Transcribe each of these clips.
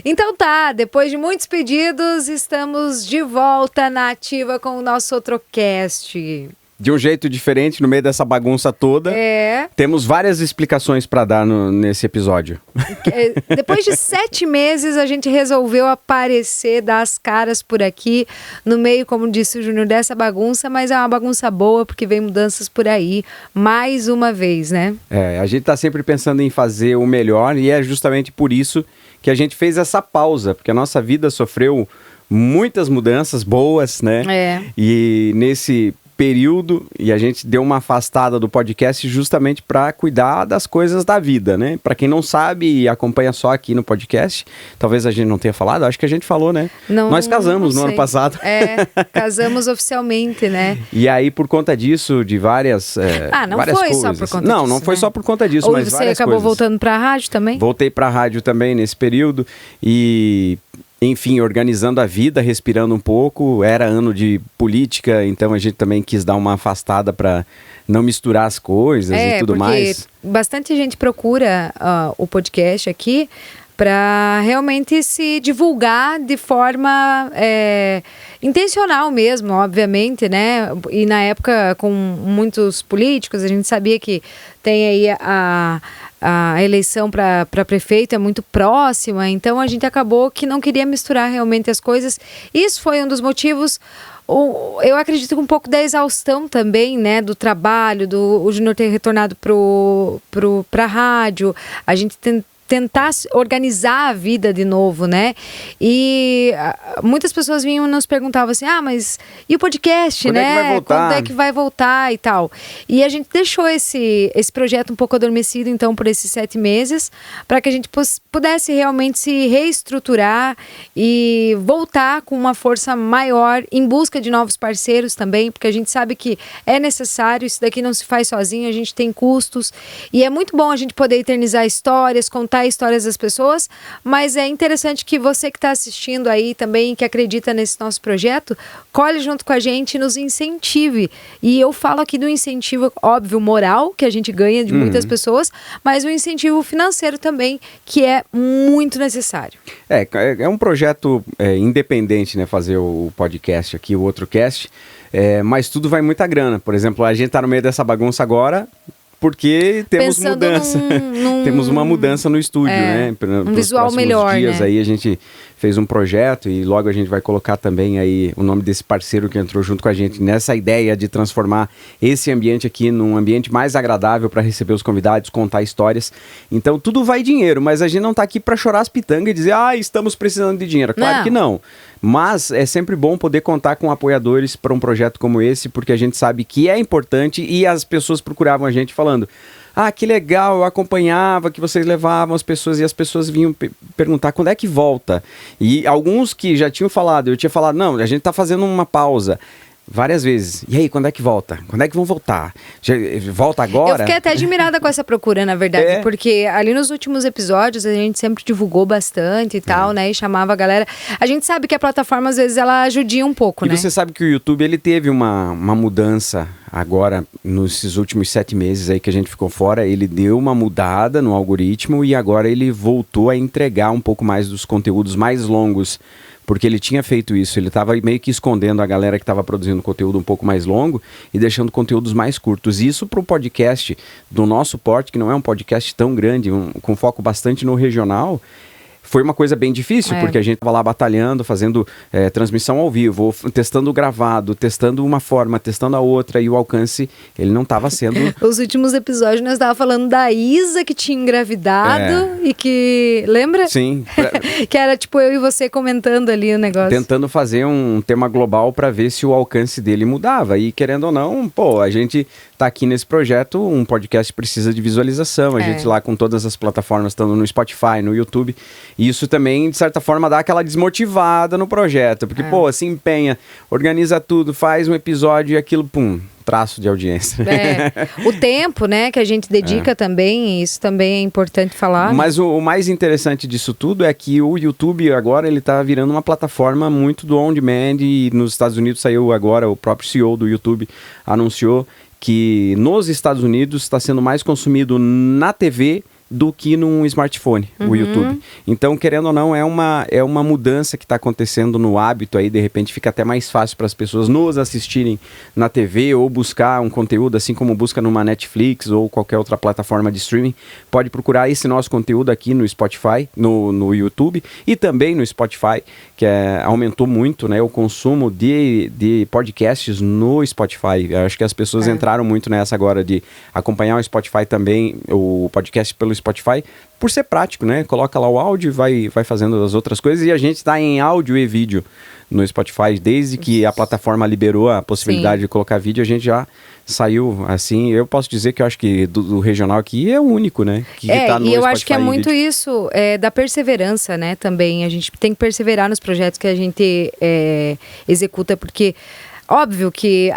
Então tá, depois de muitos pedidos, estamos de volta na ativa com o nosso Outrocast. De um jeito diferente, no meio dessa bagunça toda. Temos várias explicações para dar nesse episódio. Depois de 7 meses, a gente resolveu aparecer, dar as caras por aqui, no meio, como disse o Júnior, dessa bagunça, mas é uma bagunça boa, porque vem mudanças por aí, mais uma vez, né? A gente tá sempre pensando em fazer o melhor, e é justamente por isso que a gente fez essa pausa, porque a nossa vida sofreu muitas mudanças boas, né? E nesse período, e a gente deu uma afastada do podcast justamente para cuidar das coisas da vida, né? Para quem não sabe e acompanha só aqui no podcast, talvez a gente não tenha falado, acho que a gente falou, né? Nós casamos no ano passado. Casamos oficialmente, né? E aí, por conta disso, de várias não várias foi coisas. só por conta disso, não foi né? só por conta disso, Ou mas você várias acabou coisas. voltando para a rádio também? Voltei para a rádio também nesse período e... Enfim, organizando a vida, respirando um pouco. Era ano de política, então a gente também quis dar uma afastada para não misturar as coisas e tudo mais. Bastante gente procura o podcast aqui para realmente se divulgar de forma intencional mesmo, obviamente, né? E na época, com muitos políticos, a gente sabia que tem aí a eleição para prefeito é muito próxima, então a gente acabou que não queria misturar realmente as coisas. Isso foi um dos motivos. Eu acredito que um pouco da exaustão também, né, do trabalho, o Júnior ter retornado para a rádio, a gente tentar organizar a vida de novo, né? E muitas pessoas vinham e nos perguntavam assim, mas e o podcast, Quando né? É que vai voltar? Quando é que vai voltar e tal? E a gente deixou esse projeto um pouco adormecido, então, por esses 7 meses, para que a gente pudesse realmente se reestruturar e voltar com uma força maior, em busca de novos parceiros também, porque a gente sabe que é necessário, isso daqui não se faz sozinho, a gente tem custos, e é muito bom a gente poder eternizar histórias, contar histórias das pessoas, mas é interessante que você que está assistindo aí também, que acredita nesse nosso projeto, colhe junto com a gente e nos incentive. E eu falo aqui do incentivo, óbvio, moral, que a gente ganha de muitas pessoas, mas o incentivo financeiro também, que é muito necessário. É um projeto independente, né, fazer o podcast aqui, o Outrocast, mas tudo vai muita grana. Por exemplo, a gente tá no meio dessa bagunça agora, porque temos mudança. Temos uma mudança no estúdio, né? Um visual melhor, dias, né? Aí a gente fez um projeto e logo a gente vai colocar também aí o nome desse parceiro que entrou junto com a gente nessa ideia de transformar esse ambiente aqui num ambiente mais agradável para receber os convidados, contar histórias. Então tudo vai dinheiro, mas a gente não tá aqui para chorar as pitangas e dizer, estamos precisando de dinheiro. Claro que não. Mas é sempre bom poder contar com apoiadores para um projeto como esse, porque a gente sabe que é importante e as pessoas procuravam a gente falando, que legal, eu acompanhava que vocês levavam as pessoas e as pessoas vinham perguntar quando é que volta. E alguns que já tinham falado, eu tinha falado, não, a gente tá fazendo uma pausa. Várias vezes. E aí, quando é que volta? Quando é que vão voltar? Volta agora? Eu fiquei até admirada com essa procura, na verdade, porque ali nos últimos episódios a gente sempre divulgou bastante e tal, né? E chamava a galera. A gente sabe que a plataforma, às vezes, ela judia um pouco, né? E você sabe que o YouTube, ele teve uma mudança agora, nesses últimos 7 meses aí que a gente ficou fora, ele deu uma mudada no algoritmo e agora ele voltou a entregar um pouco mais dos conteúdos mais longos, porque ele tinha feito isso, ele estava meio que escondendo a galera que estava produzindo conteúdo um pouco mais longo e deixando conteúdos mais curtos. Isso para o podcast do nosso porte, que não é um podcast tão grande, com foco bastante no regional, foi uma coisa bem difícil, porque a gente estava lá batalhando, fazendo transmissão ao vivo, testando o gravado, testando uma forma, testando a outra, e o alcance, ele não estava sendo... Os últimos episódios nós estávamos falando da Isa, que tinha engravidado, e que... Lembra? Sim. Que era tipo eu e você comentando ali o negócio. Tentando fazer um tema global para ver se o alcance dele mudava. E querendo ou não, a gente tá aqui nesse projeto, um podcast precisa de visualização. A gente lá com todas as plataformas, estando no Spotify, no YouTube. E isso também, de certa forma, dá aquela desmotivada no projeto. Porque, se empenha, organiza tudo, faz um episódio e aquilo, traço de audiência. O tempo, né, que a gente dedica também, isso também é importante falar. Mas o mais interessante disso tudo é que o YouTube agora, ele tá virando uma plataforma muito do on-demand, e nos Estados Unidos saiu agora, o próprio CEO do YouTube anunciou que nos Estados Unidos está sendo mais consumido na TV do que num smartphone, o YouTube. Então, querendo ou não, é uma mudança que está acontecendo no hábito aí, de repente fica até mais fácil para as pessoas nos assistirem na TV ou buscar um conteúdo, assim como busca numa Netflix ou qualquer outra plataforma de streaming. Pode procurar esse nosso conteúdo aqui no Spotify, no YouTube e também no Spotify, que aumentou muito, né, o consumo de podcasts no Spotify. Eu acho que as pessoas entraram muito nessa agora de acompanhar o Spotify também, o podcast pelo Spotify, por ser prático, né? Coloca lá o áudio e vai fazendo as outras coisas. E a gente está em áudio e vídeo no Spotify. Desde que a plataforma liberou a possibilidade de colocar vídeo, a gente já saiu assim. Eu posso dizer que eu acho que do regional aqui é o único, né? Que tá no e eu Spotify acho que é muito isso da perseverança, né? Também a gente tem que perseverar nos projetos que a gente executa, porque óbvio que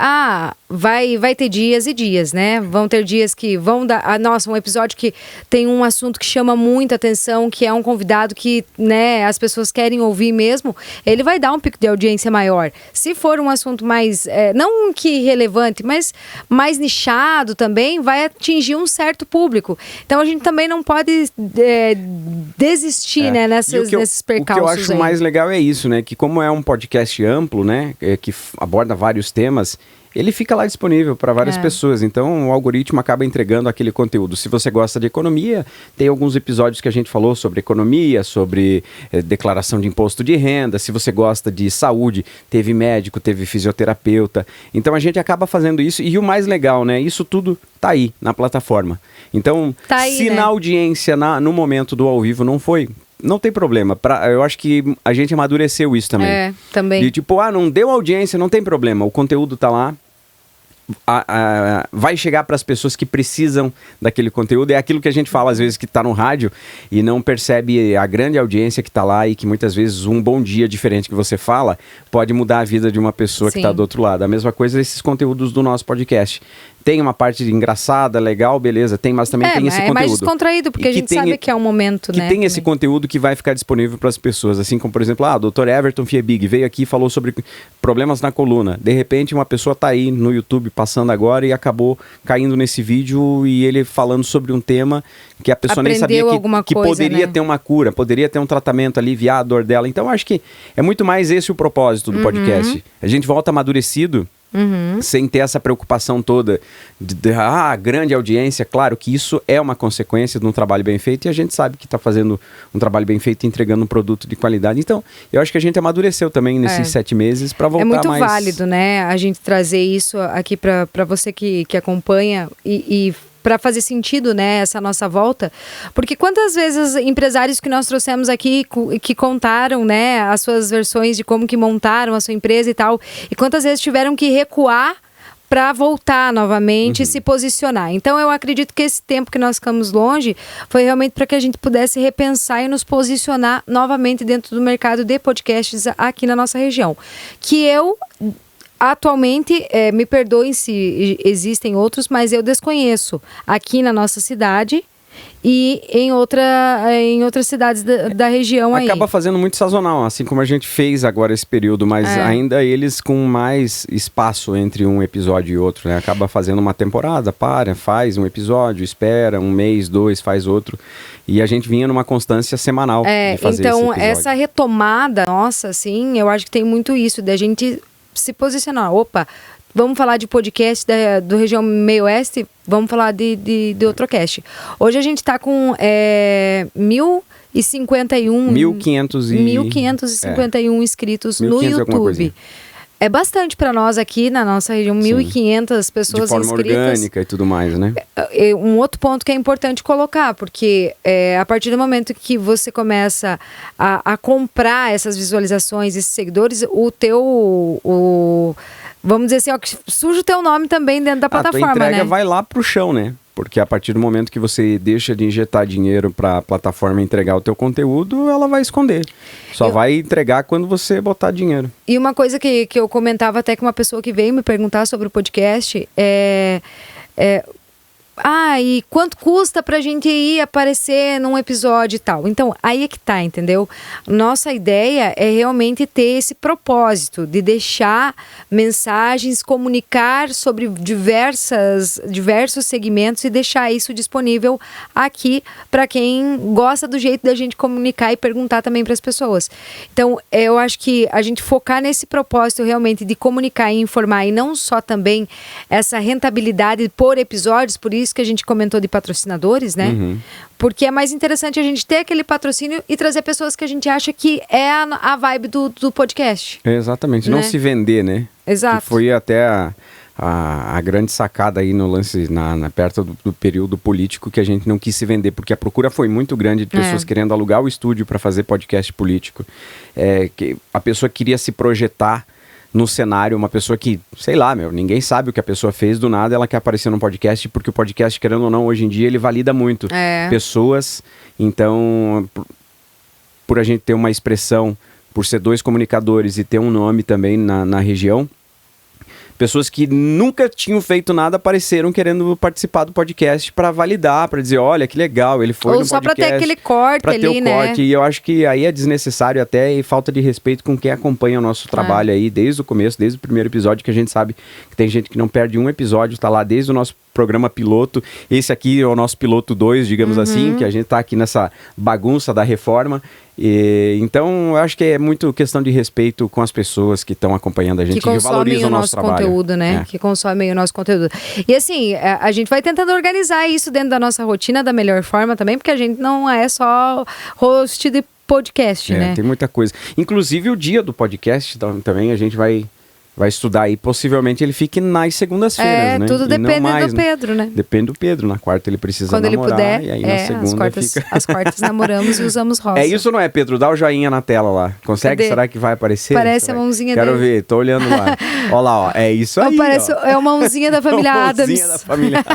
vai ter dias e dias, né? Vão ter dias que vão dar... Nossa, um episódio que tem um assunto que chama muita atenção, que é um convidado que, né, as pessoas querem ouvir mesmo, ele vai dar um pico de audiência maior. Se for um assunto mais... não que relevante, mas mais nichado também, vai atingir um certo público. Então, a gente também não pode desistir, né, nesses percalços. O que eu acho mais legal é isso, né? Que como é um podcast amplo, né? Que aborda vários temas, ele fica lá disponível para várias pessoas. Então, o algoritmo acaba entregando aquele conteúdo. Se você gosta de economia, tem alguns episódios que a gente falou sobre economia, sobre declaração de imposto de renda. Se você gosta de saúde, teve médico, teve fisioterapeuta. Então, a gente acaba fazendo isso. E o mais legal, né? Isso tudo tá aí na plataforma. Então, se na audiência, no momento do ao vivo, não tem problema. Eu acho que a gente amadureceu isso também. Também. E tipo, não deu audiência, não tem problema. O conteúdo tá lá. Vai chegar para as pessoas que precisam daquele conteúdo. É aquilo que a gente fala às vezes que está no rádio e não percebe a grande audiência que está lá e que muitas vezes um bom dia diferente que você fala pode mudar a vida de uma pessoa que está do outro lado. A mesma coisa esses conteúdos do nosso podcast. Tem uma parte engraçada, legal, beleza, mas também tem esse conteúdo. É mais descontraído, porque a gente sabe que é um momento, né? Que tem esse conteúdo que vai ficar disponível para as pessoas, assim como, por exemplo, o Dr. Everton Fiebig veio aqui e falou sobre problemas na coluna. De repente, uma pessoa está aí no YouTube passando agora e acabou caindo nesse vídeo e ele falando sobre um tema que a pessoa nem sabia que poderia ter uma cura, poderia ter um tratamento, aliviar a dor dela. Então, acho que é muito mais esse o propósito do podcast. A gente volta amadurecido, sem ter essa preocupação toda de grande audiência. Claro que isso é uma consequência de um trabalho bem feito e a gente sabe que está fazendo um trabalho bem feito e entregando um produto de qualidade. Então, eu acho que a gente amadureceu também nesses 7 meses para voltar mais... É muito válido, né? A gente trazer isso aqui para você que acompanha e para fazer sentido, né, essa nossa volta, porque quantas vezes empresários que nós trouxemos aqui que contaram, né, as suas versões de como que montaram a sua empresa e tal, e quantas vezes tiveram que recuar para voltar novamente e se posicionar. Então, eu acredito que esse tempo que nós ficamos longe foi realmente para que a gente pudesse repensar e nos posicionar novamente dentro do mercado de podcasts aqui na nossa região. Que eu... Atualmente, me perdoem se existem outros, mas eu desconheço aqui na nossa cidade e em outras cidades da região aí. Acaba fazendo muito sazonal, assim como a gente fez agora esse período, mas ainda eles com mais espaço entre um episódio e outro, né? Acaba fazendo uma temporada, faz um episódio, espera 1 mês, 2, faz outro. E a gente vinha numa constância semanal de fazer então, esse episódio. Essa retomada nossa, assim, eu acho que tem muito isso, da gente se posicionar. Opa, vamos falar de podcast do região meio-oeste, vamos falar de outro cast. Hoje a gente está com 1.551 inscritos no YouTube. É bastante para nós aqui na nossa região, 1.500 pessoas inscritas. De forma orgânica e tudo mais, né? Um outro ponto que é importante colocar, porque a partir do momento que você começa a comprar essas visualizações, esses seguidores, vamos dizer assim, que surge o teu nome também dentro da plataforma, né? A tua entrega né? vai lá pro chão, né? Porque a partir do momento que você deixa de injetar dinheiro para a plataforma entregar o teu conteúdo, ela vai esconder. Só vai entregar quando você botar dinheiro. E uma coisa que eu comentava até com uma pessoa que veio me perguntar sobre o podcast e quanto custa pra gente ir aparecer num episódio e tal? Então, aí é que tá, entendeu? Nossa ideia é realmente ter esse propósito de deixar mensagens, comunicar sobre diversos segmentos e deixar isso disponível aqui para quem gosta do jeito da gente comunicar e perguntar também para as pessoas. Então, eu acho que a gente focar nesse propósito realmente de comunicar e informar, e não só também essa rentabilidade por episódios, por isso que a gente comentou de patrocinadores, né? Porque é mais interessante a gente ter aquele patrocínio e trazer pessoas que a gente acha que é a vibe do podcast. Exatamente, né? Não se vender, né? Exato. Que foi até a grande sacada aí no lance, perto do período político, que a gente não quis se vender, porque a procura foi muito grande de pessoas querendo alugar o estúdio para fazer podcast político. Que a pessoa queria se projetar no cenário, uma pessoa que, sei lá, ninguém sabe o que a pessoa fez, do nada ela quer aparecer num podcast, porque o podcast, querendo ou não, hoje em dia ele valida muito pessoas. Então, por a gente ter uma expressão, por ser 2 comunicadores e ter um nome também na região, pessoas que nunca tinham feito nada apareceram querendo participar do podcast para validar, para dizer, olha, que legal, ele foi no podcast. Ou só para ter aquele corte ali, ter o corte, e eu acho que aí é desnecessário até e falta de respeito com quem acompanha o nosso trabalho aí desde o começo, desde o primeiro episódio, que a gente sabe que tem gente que não perde um episódio, tá lá desde o nosso programa piloto. Esse aqui é o nosso piloto 2, digamos assim, que a gente tá aqui nessa bagunça da reforma. Então, eu acho que é muito questão de respeito com as pessoas que estão acompanhando a gente, que valorizam o nosso trabalho. Conteúdo, né? Que consomem o nosso conteúdo. E assim, a gente vai tentando organizar isso dentro da nossa rotina da melhor forma também, porque a gente não é só host de podcast, né? Tem muita coisa. Inclusive, o dia do podcast também a gente vai estudar aí, possivelmente ele fique nas segundas-feiras, né? Tudo depende do Pedro, né? Depende do Pedro. Na quarta ele precisa quando namorar, ele puder, e aí na segunda as quartas namoramos e usamos rosa. É isso, não é, Pedro? Dá o joinha na tela lá. Consegue? Cadê? Será que vai aparecer? Parece a mãozinha dele. Quero ver, tô olhando lá. Olha lá, ó. É isso aí, é uma mãozinha da família Adams. Mãozinha da família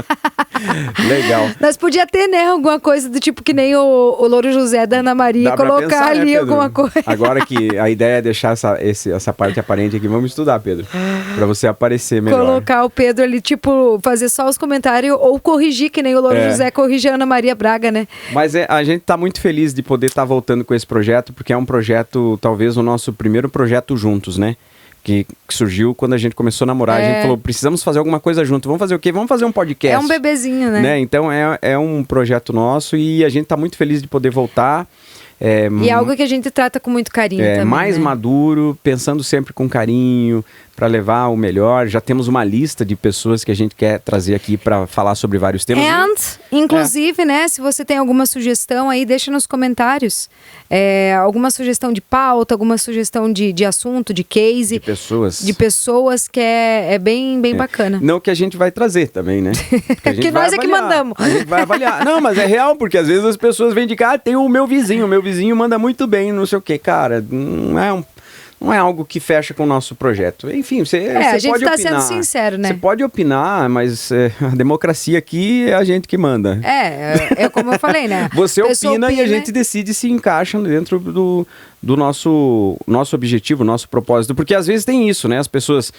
Legal. Nós podia ter, né, alguma coisa do tipo que nem o Louro José da Ana Maria, colocar pensar, ali, né, alguma coisa. Agora que a ideia é deixar essa parte aparente aqui, vamos estudar, Pedro. Pra você aparecer melhor. Colocar o Pedro ali, tipo, fazer só os comentários ou corrigir, que nem o Louro José corrige a Ana Maria Braga, né? Mas a gente tá muito feliz de poder estar voltando com esse projeto, porque é um projeto, talvez o nosso primeiro projeto juntos, né? Que surgiu quando a gente começou a namorar. A gente falou, precisamos fazer alguma coisa junto. Vamos fazer o quê? Vamos fazer um podcast. É um bebezinho, né? Então é um projeto nosso e a gente tá muito feliz de poder voltar. E é algo que a gente trata com muito carinho também, mais né? maduro, pensando sempre com carinho, para levar o melhor. Já temos uma lista de pessoas que a gente quer trazer aqui para falar sobre vários temas. Inclusive, né, se você tem alguma sugestão aí, deixa nos comentários. Alguma sugestão de pauta, alguma sugestão de assunto, de case. De pessoas. Que é bem bacana. Não que a gente vai trazer também, né? Que nós é que mandamos. A gente vai avaliar. Não, mas é real, porque às vezes as pessoas vêm de cá, tem o meu vizinho manda muito bem, não sei o quê. Cara, não é algo que fecha com o nosso projeto. Enfim, você pode opinar. A gente tá sendo sincero, né? Você pode opinar, mas a democracia aqui é a gente que manda. É como eu falei, né? Você opina e a gente decide se encaixa dentro do nosso objetivo, nosso propósito. Porque às vezes tem isso, né? As pessoas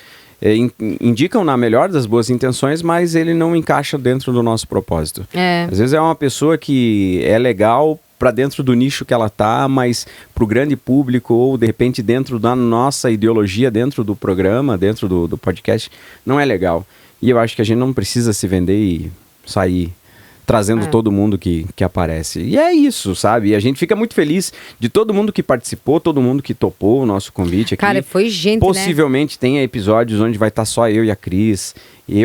indicam na melhor das boas intenções, mas ele não encaixa dentro do nosso propósito. Às vezes é uma pessoa que é legal para dentro do nicho que ela tá, mas para o grande público ou de repente dentro da nossa ideologia, dentro do programa, dentro do podcast, não é legal. E eu acho que a gente não precisa se vender e sair trazendo todo mundo que aparece. E é isso, sabe? E a gente fica muito feliz de todo mundo que participou, todo mundo que topou o nosso convite aqui. Cara, foi gente, possivelmente tenha episódios onde vai estar só eu e a Cris,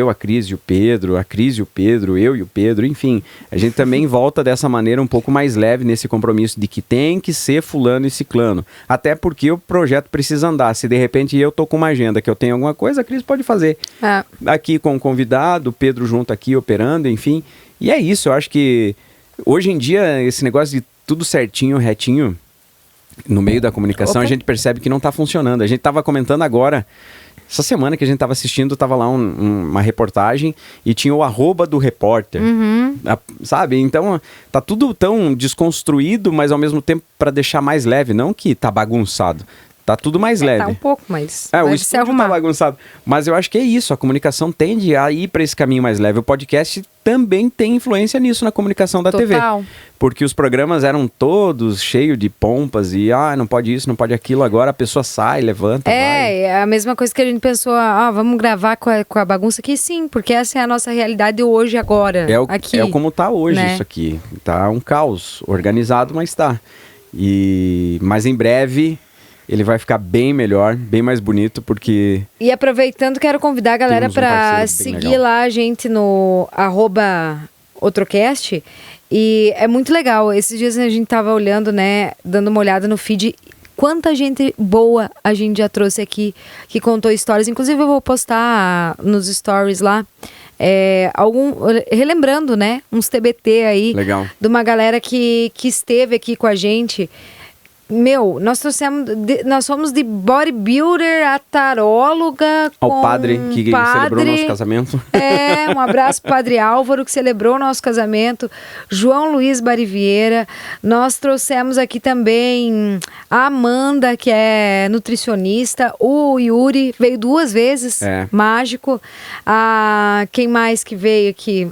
a Cris e o Pedro, a Cris e o Pedro, eu e o Pedro, enfim. A gente também volta dessa maneira um pouco mais leve nesse compromisso de que tem que ser fulano e ciclano. Até porque o projeto precisa andar. Se de repente eu tô com uma agenda que eu tenho alguma coisa, a Cris pode fazer. Aqui com o convidado, o Pedro junto aqui operando, enfim. E é isso, eu acho que hoje em dia esse negócio de tudo certinho, retinho, no meio da comunicação, a gente percebe que não tá funcionando. A gente tava comentando agora, essa semana que a gente tava assistindo, tava lá uma reportagem e tinha o @ do repórter, sabe? Então tá tudo tão desconstruído, mas ao mesmo tempo para deixar mais leve, não que tá bagunçado. Tá tudo mais leve. Tá um pouco, mas o deve se estúdio arrumar. tá bagunçado. Mas eu acho que é isso, a comunicação tende a ir para esse caminho mais leve. O podcast também tem influência nisso na comunicação da TV. Total. Porque os programas eram todos cheios de pompas e, não pode isso, não pode aquilo. Agora a pessoa sai, levanta, vai. É a mesma coisa que a gente pensou, vamos gravar com a bagunça aqui, sim, porque essa é a nossa realidade hoje, agora, aqui. É como tá hoje, né? Isso aqui. Tá um caos, organizado, mas tá. Mas em breve ele vai ficar bem melhor, bem mais bonito, porque... E aproveitando, quero convidar a galera para parceiro bem seguir legal. lá a gente no @Otrocast. E é muito legal. Esses dias a gente tava olhando, né, dando uma olhada no feed. Quanta gente boa a gente já trouxe aqui, que contou histórias. Inclusive eu vou postar nos stories lá, relembrando, né, uns TBT aí. Legal. De uma galera que esteve aqui com a gente. Meu, nós fomos de bodybuilder a taróloga Ao padre que celebrou nosso casamento. Um abraço pro Padre Álvaro, que celebrou o nosso casamento. João Luiz Barivieira. Nós trouxemos aqui também a Amanda, que é nutricionista. O Yuri veio 2 vezes, mágico. Quem mais que veio aqui?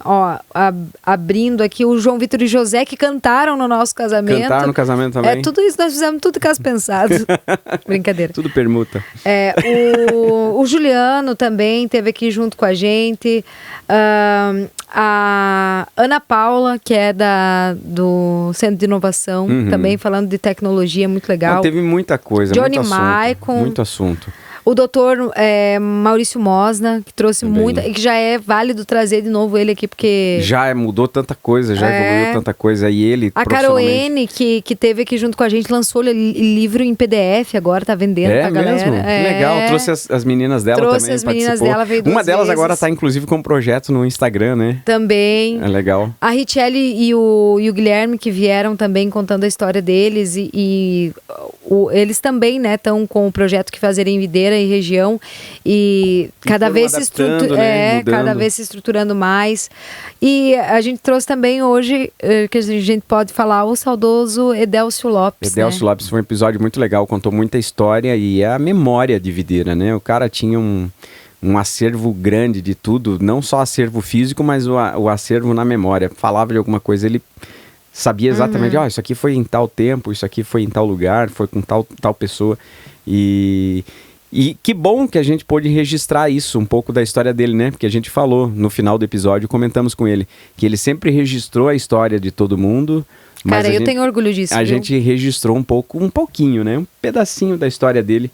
Abrindo aqui, o João Vitor e José, que cantaram no nosso casamento. Cantaram no casamento também. Tudo isso nós fizemos tudo caso pensado. Brincadeira. Tudo permuta. O Juliano também esteve aqui junto com a gente. A Ana Paula, que é do Centro de Inovação, também falando de tecnologia, muito legal. Teve muita coisa, Johnny muito assunto. Maicon. Muito assunto. O doutor Maurício Mosna, que trouxe muita... E que já é válido trazer de novo ele aqui, porque... Já mudou tanta coisa, já evoluiu tanta coisa. E ele, A Caroene, que teve aqui junto com a gente, lançou livro em PDF agora, tá vendendo pra galera. Mesmo? Que legal. Trouxe as meninas dela também, Trouxe as meninas dela, veio 2 Uma delas vezes. agora tá, inclusive, com um projeto no Instagram, né? Também. É legal. A Richelle e o Guilherme, que vieram também contando a história deles. Eles também, né, estão com o projeto Que Fazer em Videira e região. E cada vez cada vez se estruturando mais. E a gente trouxe também hoje, que a gente pode falar, o saudoso Edélcio Lopes. Edélcio Lopes foi um episódio muito legal, contou muita história e é a memória de Videira, né? O cara tinha um acervo grande de tudo, não só acervo físico, mas o acervo na memória. Falava de alguma coisa, ele sabia exatamente, isso aqui foi em tal tempo, isso aqui foi em tal lugar, foi com tal pessoa. E que bom que a gente pôde registrar isso, um pouco da história dele, né? Porque a gente falou no final do episódio, comentamos com ele, que ele sempre registrou a história de todo mundo. Mas Cara, eu tenho orgulho disso. A gente registrou um pouquinho, né? Um pedacinho da história dele.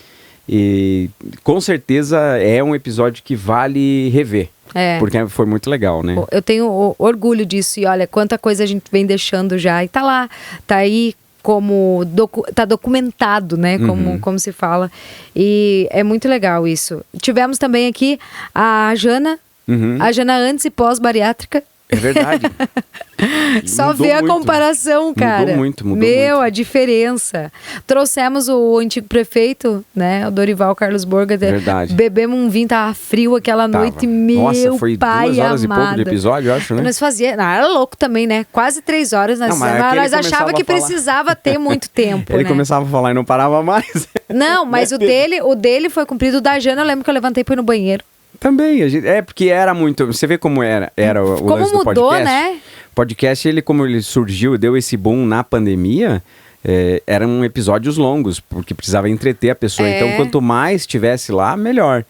E com certeza é um episódio que vale rever. Porque foi muito legal, né? Eu tenho orgulho disso. E olha, quanta coisa a gente vem deixando já. E tá lá, tá aí como tá documentado, né? Como se fala. E é muito legal isso. Tivemos também aqui a Jana. A Jana antes e pós-bariátrica. É verdade. Só ver a comparação, cara. Mudou muito. A diferença. Trouxemos o antigo prefeito, né? O Dorival Carlos Borga. Verdade. Bebemos um vinho, tava frio aquela noite. Nossa, foi pai 2 horas amado. e pouco de episódio, eu acho, né? Nós era louco também, né? Quase 3 horas. Nós achávamos que precisava ter muito tempo, Ele né? começava a falar e não parava mais. Não, mas o dele foi cumprido. O da Jana, eu lembro que eu levantei e fui no banheiro. Também, porque era muito... Você vê como era o como lance do mudou, podcast. Né? Podcast, como ele surgiu, deu esse boom na pandemia, eram episódios longos, porque precisava entreter a pessoa. Então, quanto mais tivesse lá, melhor.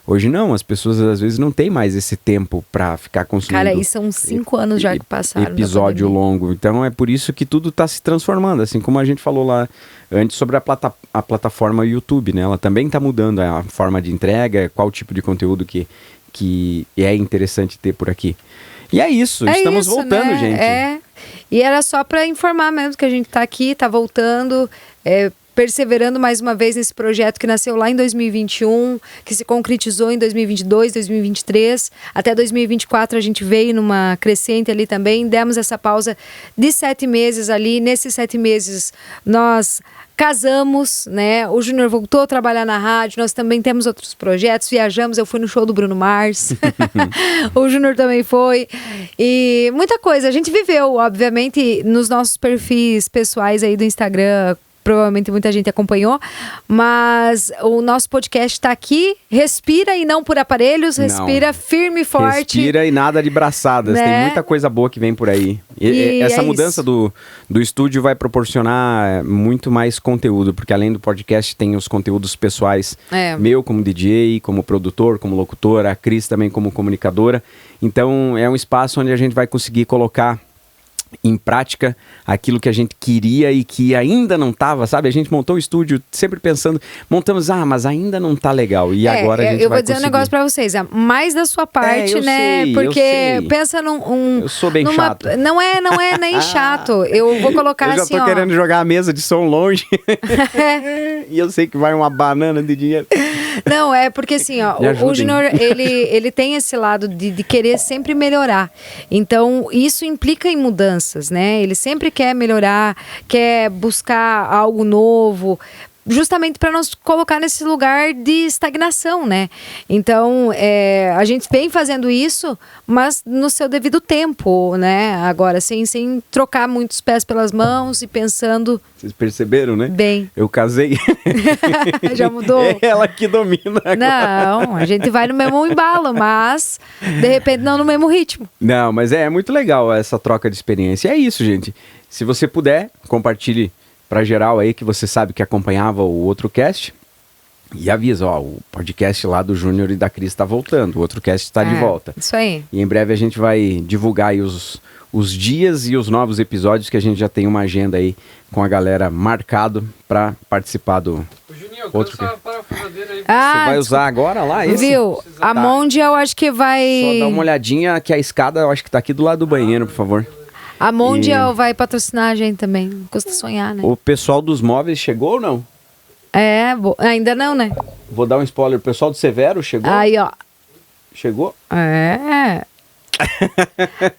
Hoje não, as pessoas às vezes não têm mais esse tempo pra ficar consumindo. Cara, isso são 5 anos já que passaram. Episódio longo. Então é por isso que tudo tá se transformando, assim como a gente falou lá antes sobre a plataforma YouTube, né? Ela também tá mudando a forma de entrega, qual tipo de conteúdo que é interessante ter por aqui. E é isso, estamos voltando, né, gente? E era só pra informar mesmo que a gente tá aqui, tá voltando, perseverando mais uma vez nesse projeto que nasceu lá em 2021, que se concretizou em 2022, 2023. Até 2024 a gente veio numa crescente ali também. Demos essa pausa de 7 meses ali. Nesses 7 meses nós casamos, né? O Júnior voltou a trabalhar na rádio. Nós também temos outros projetos. Viajamos, eu fui no show do Bruno Mars. O Júnior também foi. E muita coisa. A gente viveu, obviamente, nos nossos perfis pessoais aí do Instagram, provavelmente muita gente acompanhou, mas o nosso podcast está aqui, respira e não por aparelhos, respira firme e forte. Respira e nada de braçadas, né? Tem muita coisa boa que vem por aí. E essa mudança do estúdio vai proporcionar muito mais conteúdo, porque além do podcast tem os conteúdos pessoais, meu como DJ, como produtor, como locutor, a Cris também como comunicadora. Então é um espaço onde a gente vai conseguir colocar em prática aquilo que a gente queria e que ainda não estava, sabe? A gente montou o estúdio sempre pensando, montamos, mas ainda não tá legal. E agora a gente vai conseguir. Eu vou dizer um negócio pra vocês, mais da sua parte, né? Sei, porque pensa eu sou bem chato. Não é nem chato. Eu vou colocar assim, eu já tô querendo jogar a mesa de som longe. E eu sei que vai uma banana de dinheiro. Não, é porque assim, o Júnior, ele tem esse lado de querer sempre melhorar. Então, isso implica em mudanças, né? Ele sempre quer melhorar, quer buscar algo novo, justamente para nos colocar nesse lugar de estagnação, né? Então, a gente vem fazendo isso, mas no seu devido tempo, né? Agora, sem trocar muitos pés pelas mãos e pensando... Vocês perceberam, né? Bem. Eu casei. Já mudou? É ela que domina agora. Não, a gente vai no mesmo embalo, mas de repente não no mesmo ritmo. Não, mas é muito legal essa troca de experiência. É isso, gente. Se você puder, compartilhe para geral aí que você sabe que acompanhava o outro cast e avisa, o podcast lá do Júnior e da Cris está voltando, o outro cast está de volta. Isso aí. E em breve a gente vai divulgar aí os dias e os novos episódios, que a gente já tem uma agenda aí com a galera marcado para participar do outro cast. Você vai usar agora lá esse? Viu? A Mondia eu acho que vai... Só dá uma olhadinha que a escada eu acho que tá aqui do lado do banheiro, por favor. A Mondia vai patrocinar a gente também. Não custa sonhar, né? O pessoal dos móveis chegou ou não? Ainda não, né? Vou dar um spoiler. O pessoal do Severo chegou? Aí, ó. Chegou?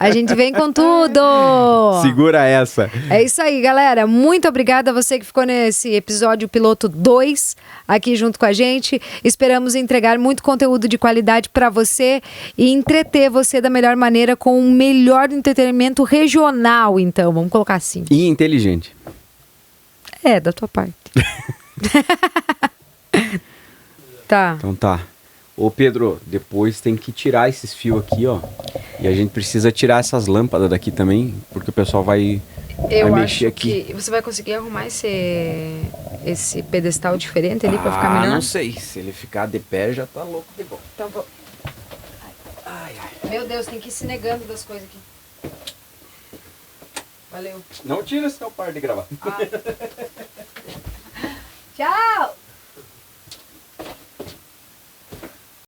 A gente vem com tudo! Segura essa! É isso aí, galera. Muito obrigada a você que ficou nesse episódio piloto 2 aqui junto com a gente. Esperamos entregar muito conteúdo de qualidade para você e entreter você da melhor maneira com o melhor entretenimento regional, então. Vamos colocar assim. E inteligente. Da tua parte. Tá. Então tá. Ô Pedro, depois tem que tirar esses fios aqui, ó. E a gente precisa tirar essas lâmpadas daqui também, porque o pessoal vai mexer aqui. Que você vai conseguir arrumar esse pedestal diferente ali pra ficar melhor? Não sei. Se ele ficar de pé, já tá louco de bom. Então vou... Meu Deus, tem que ir se negando das coisas aqui. Valeu. Não tira esse teu par de gravar. Tchau!